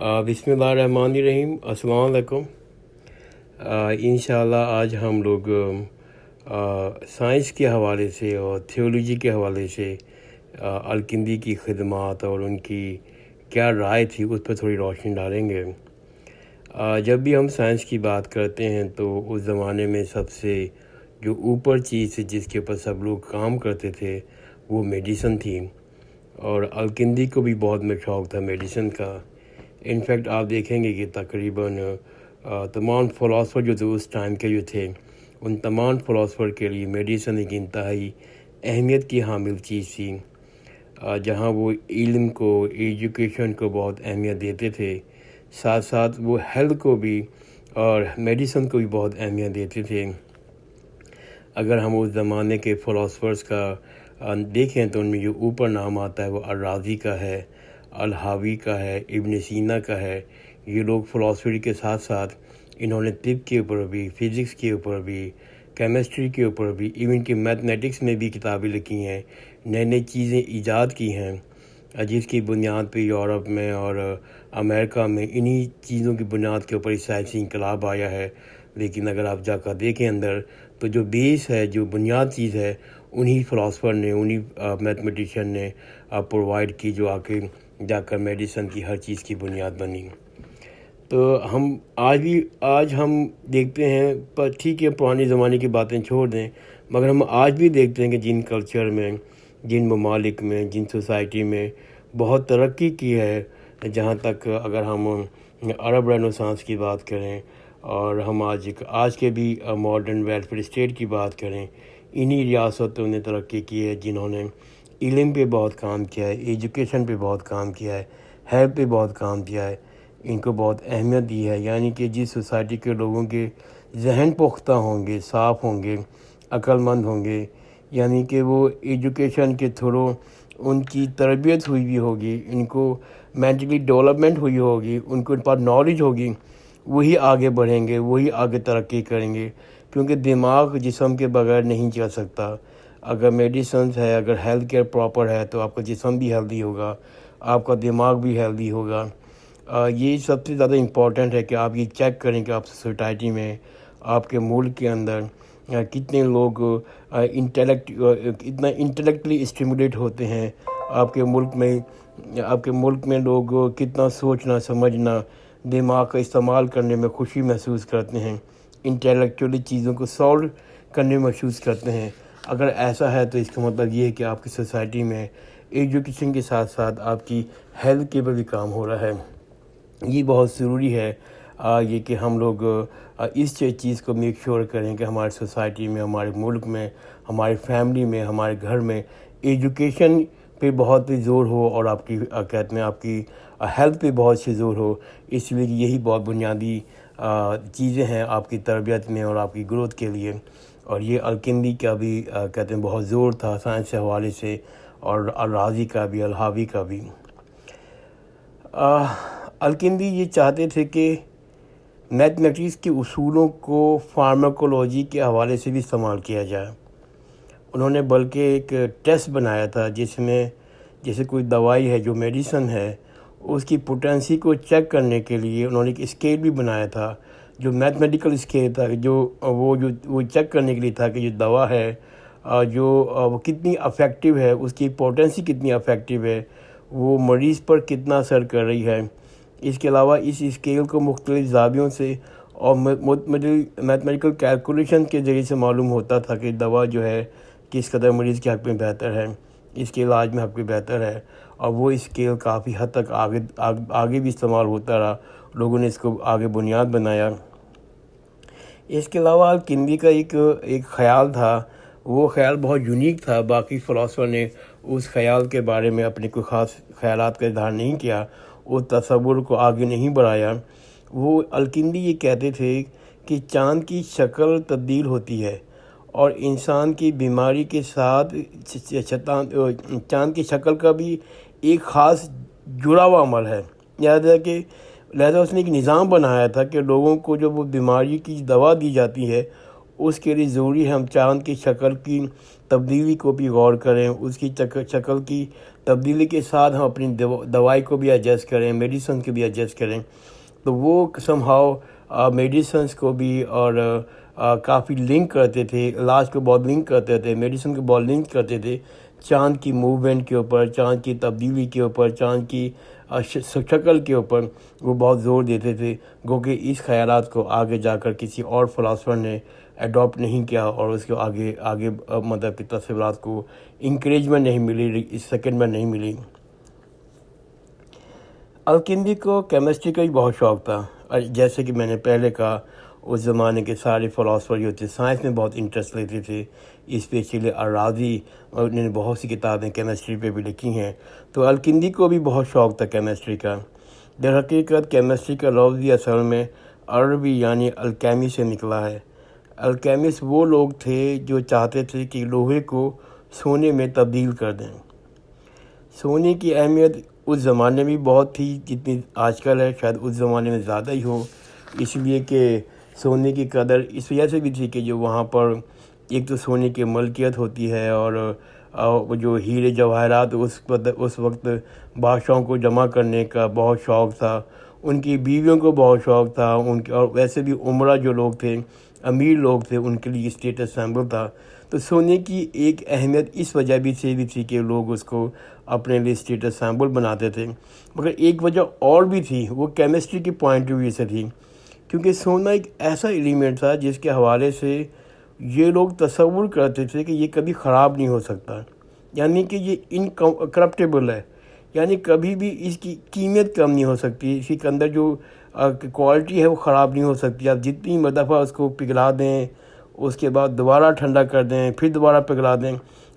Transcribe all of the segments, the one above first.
बिस्मिल्लाहिर्रहमानिर्रहीम। अस्सलाम वालेकुम। इंशाअल्लाह आज हम लोग साइंस के हवाले से और थियोलॉजी के हवाले से अलकिंदी की खिदमात और उनकी क्या राय थी उस पर थोड़ी रोशनी डालेंगे। जब भी हम साइंस की बात करते हैं तो उस ज़माने में सबसे जो ऊपर चीज़ जिसके ऊपर सब लोग काम करते थे वो मेडिसिन थी, और अलकिंदी को भी बहुत में शौक़ था मेडिसिन का। इनफैक्ट आप देखेंगे कि तकरीबन तमाम फ़िलासफ़र जो थे उस टाइम के जो थे, उन तमाम फ़िलासफ़र के लिए मेडिसिन एक इंतहाई अहमियत की हामिल चीज़ थी। जहाँ वो इल्म को, एजुकेशन को बहुत अहमियत देते थे, साथ साथ वो हेल्थ को भी और मेडिसिन को भी बहुत अहमियत देते थे। अगर हम उस ज़माने के फ़िलासफ़र्स का देखें तो उनमें जो ऊपर नाम आता है वो अल-राज़ी का है, अल-हावी का है, इब्न सीना का है। ये लोग फ़िलासफ़ी के साथ साथ इन्होंने तिब के ऊपर भी, फ़िज़िक्स के ऊपर भी, केमिस्ट्री के ऊपर भी, इवन कि मैथमेटिक्स में भी किताबें लिखी हैं, नई नई चीज़ें ईजाद की हैं, जिसकी बुनियाद पे यूरोप में और अमेरिका में इन्हीं चीज़ों की बुनियाद के ऊपर साइंसी इंकलाब आया है। लेकिन अगर आप जाकर देखें अंदर तो जो बेस है, जो बुनियाद चीज़ है, उन्हीं फ़िलासफ़र ने, उन्हीं मैथमेटिशियन ने प्रोवाइड की, जो आके जाकर मेडिसिन की हर चीज़ की बुनियाद बनी। तो हम आज हम देखते हैं, पर ठीक है पुराने ज़माने की बातें छोड़ दें, मगर हम आज भी देखते हैं कि जिन कल्चर में, जिन ममालिक में, जिन सोसाइटी में बहुत तरक्की की है, जहाँ तक अगर हम अरब रेनेसांस की बात करें और हम आज के भी मॉडर्न वेलफेयर स्टेट की बात करें, इन्हीं रियासतों ने तरक्की की है जिन्होंने इल्म पे बहुत काम किया है, एजुकेशन पे बहुत काम किया है, हेल्थ पे बहुत काम किया है, इनको बहुत अहमियत दी है। यानी कि जिस सोसाइटी के लोगों के जहन पुख्ता होंगे, साफ़ होंगे, अक्लमंद होंगे, यानी कि वो एजुकेशन के थ्रू उनकी तरबियत हुई भी होगी, इनको मेंटली डेवलपमेंट हुई होगी, उनको पास नॉलेज होगी, वही आगे बढ़ेंगे, वही आगे तरक्की करेंगे। क्योंकि दिमाग जिस्म के बगैर नहीं चल सकता। अगर मेडिसिन है, अगर हेल्थ केयर प्रॉपर है तो आपका जिस्म भी हेल्दी होगा, आपका दिमाग भी हेल्दी होगा। ये सबसे ज़्यादा इम्पॉर्टेंट है कि आप ये चेक करें कि आप सोसाइटी में, आपके मुल्क के अंदर कितने लोग इतना इंटेलेक्चुअली स्टिमुलेट होते हैं। आपके मुल्क में लोग कितना सोचना, समझना, दिमाग का इस्तेमाल करने में खुशी महसूस करते हैं, इंटेलेक्चुअली चीज़ों को सॉल्व करने में महसूस करते हैं। अगर ऐसा है तो इसका मतलब ये है कि आपकी सोसाइटी में एजुकेशन के साथ साथ आपकी हेल्थ के ऊपर भी काम हो रहा है। ये बहुत ज़रूरी है ये कि हम लोग इस चीज़ को मेक श्योर करें कि हमारी सोसाइटी में, हमारे मुल्क में, हमारी फैमिली में, हमारे घर में एजुकेशन पे बहुत ही ज़ोर हो और आपकी कहते हैं आपकी हेल्थ पे बहुत से ज़ोर हो। इसलिए यही बहुत बुनियादी चीज़ें हैं आपकी तरबियत में और आपकी ग्रोथ के लिए। और ये अलकिंदी का भी कहते हैं बहुत ज़ोर था साइंस के हवाले से, और अल-राज़ी का भी, अल-हावी का भी। अलकिंदी ये चाहते थे कि मैथमेटिक्स के उसूलों को फार्माकोलॉजी के हवाले से भी इस्तेमाल किया जाए। उन्होंने बल्कि एक टेस्ट बनाया था जिसमें जैसे कोई दवाई है, जो मेडिसिन है, उसकी पोटेंसी को चेक करने के लिए उन्होंने एक स्केल भी बनाया था, जो मैथमेटिकल स्केल था, जो वो चेक करने के लिए था कि जो दवा है वो कितनी अफेक्टिव है, उसकी पोटेंसी कितनी अफेक्टिव है, वो मरीज़ पर कितना असर कर रही है। इसके अलावा इस स्केल को मुख्तलिफ ज़ावियों से और मैथमेटिकल कैलकुलेशन के ज़रिए से मालूम होता था कि दवा जो है किस कदर मरीज़ के हक़ में बेहतर है, इसके इलाज में हक़ में बेहतर है। और वो स्केल काफ़ी हद तक आगे भी इस्तेमाल होता रहा, लोगों ने इसको आगे बुनियाद बनाया। इसके अलावा अलकिंदी का एक ख़याल था, वो ख़याल बहुत यूनिक था। बाकी फ़िलासफ़र ने उस ख़याल के बारे में अपने कोई ख़ास ख़यालात का इज़हार नहीं किया, उस तसव्वुर को आगे नहीं बढ़ाया। वो अलकिंदी ये कहते थे कि चाँद की शक्ल तब्दील होती है और इंसान की बीमारी के साथ चाँद की शक्ल का भी एक ख़ास जुड़ा हुआ अमल है। लिहाजा उसने एक निज़ाम बनाया था कि लोगों को जब वो बीमारी की दवा दी जाती है, اس کے لیے ضروری ہے ہم چاند کی شکل کی تبدیلی کو بھی غور کریں، اس کی شکل کی تبدیلی کے ساتھ ہم اپنی دوائی کو بھی ایڈجسٹ کریں، میڈیسن کو بھی ایڈجسٹ کریں۔ تو وہ سم ہاؤ میڈیسنس کو بھی اور کافی لنک کرتے تھے، علاج کو بہت لنک کرتے تھے، میڈیسن کو بہت لنک کرتے تھے چاند کی موومنٹ کے اوپر، چاند کی تبدیلی کے اوپر، چاند کی شکل کے اوپر وہ بہت زور دیتے تھے، گو کہ اس خیالات کو آگے جا کر کسی اور فلاسفر نے اڈاپٹ نہیں کیا اور اس کو آگے مطلب کہ تصورات کو انکریجمنٹ نہیں ملی، اس سیکنڈ میں نہیں ملی۔ الکندی کو کیمسٹری کا بھی بہت شوق تھا، اور جیسے کہ میں نے پہلے کہا اس زمانے کے سارے فلاسفر جو تھے سائنس میں بہت انٹرسٹ لیتے تھے، اسپیشلی الرازی، اور انہوں نے بہت سی کتابیں کیمسٹری پہ بھی لکھی ہیں۔ تو الکندی کو بھی بہت شوق تھا کیمسٹری کا۔ در حقیقت کیمسٹری کا لفظ بھی اصل میں عربی یعنی الکیمی سے نکلا ہے۔ الکیمسٹ وہ لوگ تھے جو چاہتے تھے کہ لوہے کو سونے میں تبدیل کر دیں۔ سونے کی اہمیت اس زمانے میں بہت تھی جتنی آج کل ہے، شاید اس زمانے میں زیادہ ہی ہو، اس لیے کہ سونے کی قدر اس وجہ سے بھی تھی کہ جو وہاں پر ایک تو سونے کی ملکیت ہوتی ہے، اور وہ جو ہیرے جواہرات اس وقت بادشاہوں کو جمع کرنے کا بہت شوق تھا، ان کی بیویوں کو بہت شوق تھا، اور ویسے بھی عمرہ جو لوگ تھے، امیر لوگ تھے، ان کے لیے اسٹیٹس سمبل تھا۔ تو سونے کی ایک اہمیت اس وجہ سے بھی تھی کہ لوگ اس کو اپنے لیے اسٹیٹس سمبل بناتے تھے، مگر ایک وجہ اور بھی تھی، وہ کیمسٹری کی پوائنٹ آف ویو سے تھی، کیونکہ سونا ایک ایسا ایلیمنٹ تھا جس کے حوالے سے یہ لوگ تصور کرتے تھے کہ یہ کبھی خراب نہیں ہو سکتا، یعنی کہ یہ انکرپٹیبل ہے، یعنی کبھی بھی اس کی قیمت کم نہیں ہو سکتی، اس کے اندر جو کوالٹی ہے وہ خراب نہیں ہو سکتی۔ آپ جتنی مرتبہ اس کو پگھلا دیں، اس کے بعد دوبارہ ٹھنڈا کر دیں، پھر دوبارہ پگھلا دیں،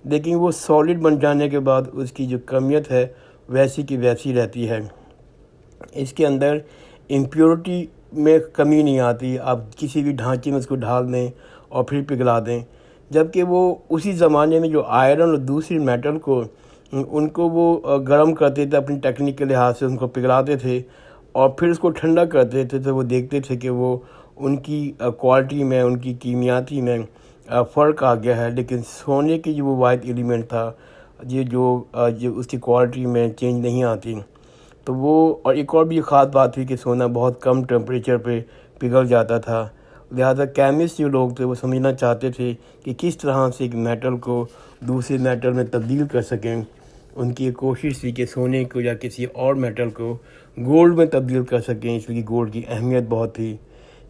لیکن وہ سالڈ بن جانے کے بعد اس کی جو کمیت ہے ویسی کی ویسی رہتی ہے۔ اس کے اندر امپیورٹی میں کمی نہیں آتی، آپ کسی بھی ڈھانچے میں اس کو ڈھال دیں اور پھر پگھلا دیں، جبکہ وہ اسی زمانے میں جو آئرن اور دوسری میٹل کو ان کو وہ گرم کرتے تھے، اپنی ٹیکنیک کے لحاظ سے ان کو پگھلاتے تھے اور پھر اس کو ٹھنڈا کرتے تھے، تو وہ دیکھتے تھے کہ وہ ان کی کوالٹی میں، ان کی کیمیاتی میں فرق آ گیا ہے، لیکن سونے کی جو وہ واحد ایلیمنٹ تھا یہ جو اس کی کوالٹی میں چینج نہیں آتی، تو وہ اور ایک اور بھی خاص بات تھی کہ سونا بہت کم ٹیمپریچر پہ پگھل جاتا تھا، لہذا کیمسٹ جو لوگ تھے وہ سمجھنا چاہتے تھے کہ کس طرح سے ایک میٹل کو دوسرے میٹل میں تبدیل کر سکیں۔ ان کی ایک کوشش تھی کہ سونے کو یا کسی اور میٹل کو گولڈ میں تبدیل کر سکیں، اس لیے گولڈ کی اہمیت بہت تھی۔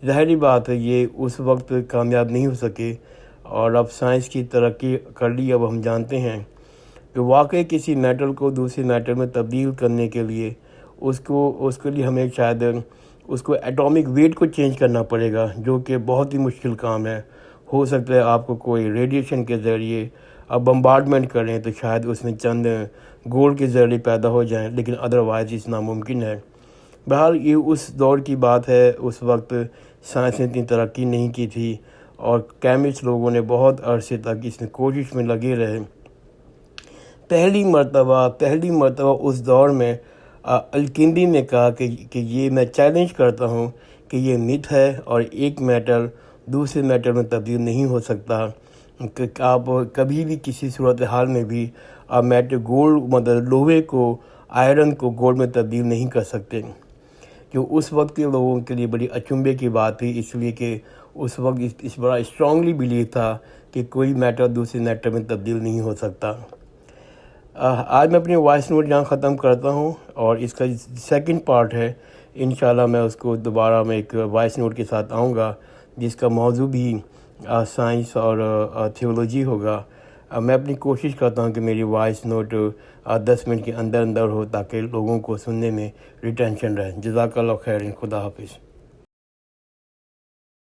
ظاہری بات ہے یہ اس وقت کامیاب نہیں ہو سکے، اور اب سائنس کی ترقی کر لی، اب ہم جانتے ہیں کہ واقعی کسی میٹل کو دوسرے میٹل میں تبدیل کرنے کے لیے اس کے لیے ہمیں شاید اس کو ایٹامک ویٹ کو چینج کرنا پڑے گا، جو کہ بہت ہی مشکل کام ہے۔ ہو سکتا ہے آپ کو کوئی ریڈیشن کے ذریعے آپ بمبارڈمنٹ کریں تو شاید اس میں چند گولڈ کے ذریعے پیدا ہو جائیں، لیکن ادروائز اس ناممکن ہے۔ بہرحال یہ اس دور کی بات ہے، اس وقت سائنس نے اتنی ترقی نہیں کی تھی، اور کیمسٹ لوگوں نے بہت عرصے تک اس میں کوشش میں لگے رہے۔ پہلی مرتبہ اس دور میں الکندی نے کہا کہ یہ میں چیلنج کرتا ہوں کہ یہ متھ ہے، اور ایک میٹل دوسرے میٹل میں تبدیل نہیں ہو سکتا، کہ آپ کبھی بھی کسی صورتحال میں بھی آپ گولڈ مطلب لوہے کو، آئرن کو گولڈ میں تبدیل نہیں کر سکتے، جو اس وقت کے لوگوں کے لیے بڑی اچنبھے کی بات تھی، اس لیے کہ اس وقت اس بڑا اسٹرانگلی بلیو تھا کہ کوئی میٹر دوسرے میٹر میں تبدیل نہیں ہو سکتا۔ آج میں اپنی وائس نوٹ یہاں ختم کرتا ہوں، اور اس کا سیکنڈ پارٹ ہے، انشاءاللہ میں اس کو دوبارہ میں ایک وائس نوٹ کے ساتھ آؤں گا جس کا موضوع بھی سائنس اور تھیولوجی ہوگا۔ میں اپنی کوشش کرتا ہوں کہ میری وائس نوٹ 10 منٹ کے اندر ہو، تاکہ لوگوں کو سننے میں ریٹینشن رہے۔ جزاک اللہ خیر، خدا حافظ۔